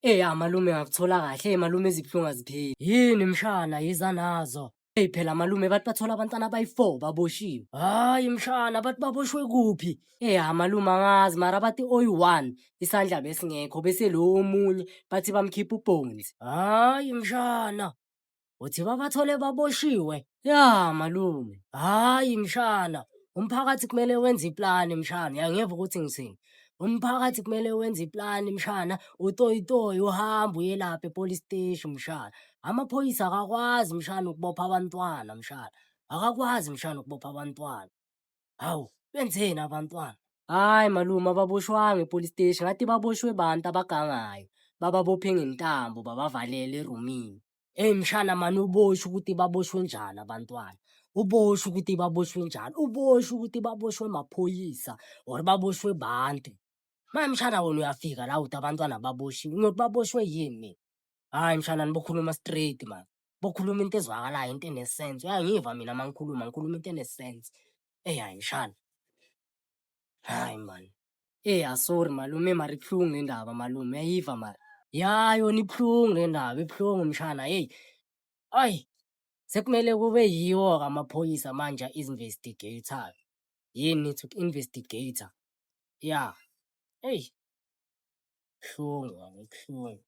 Malume ngakuthola kahle malume izibuhlungu azipheli. Yini mshana yiza nazo. Phela malume bathi bathola abantwana abayi-4 baboshiwe. Hayi mshana bathi baboshwe kuphi? Malume angazi mara bathi oyi-1 isandla besingekho bese lo omunye bathi bamkhipha ubhonzi. Hayi mshana. Uthi babathole baboshiwe? Ya malume. Hayi mshana. Umphakathi kumele wenze iplani mshana. Uyangeva ukuthi ngithini? Umphakathi kumele wenze iplani mshana. Utoyi toyi uhambe uye lapha e-police station mshana. Amaphoyisa akakwazi mshana ukubopha abantwana mshana. Akakwazi mshana ukubopha abantwana. Hawu, benzeni abantwana? Hayi malume ababoshwanga e-police station. Ngathi baboshwe bantu abagangayo. Bababophe ngentambo babavalele erumini. Mshana mani uboshwe ukuthi baboshwe njani abantwana. Uboshwe ukuthi baboshwe njani. Uboshwe ukuthi baboshwe maphoyisa or baboshwe bantu. Mshana wena uyafika la uthi abantwana baboshiwe. Ngiyothi baboshwe yini? Hayi mshana nibokhuluma straight man. Bokhuluma into ezwakalayo into enesense. Uyangiva mina mangikhuluma ngikhuluma into enesense. Hayi mshana. Hayi man. Sorry malume mara ibuhlungu le ndaba malume uyayiva mara. Ya yona ibuhlungu le ndaba ibuhlungu mshana Ayi. Sekumele kube yiwo amaphoyisa manje is-investigator. Yini nithi investigator? Ya. Buhlungu buhlungu.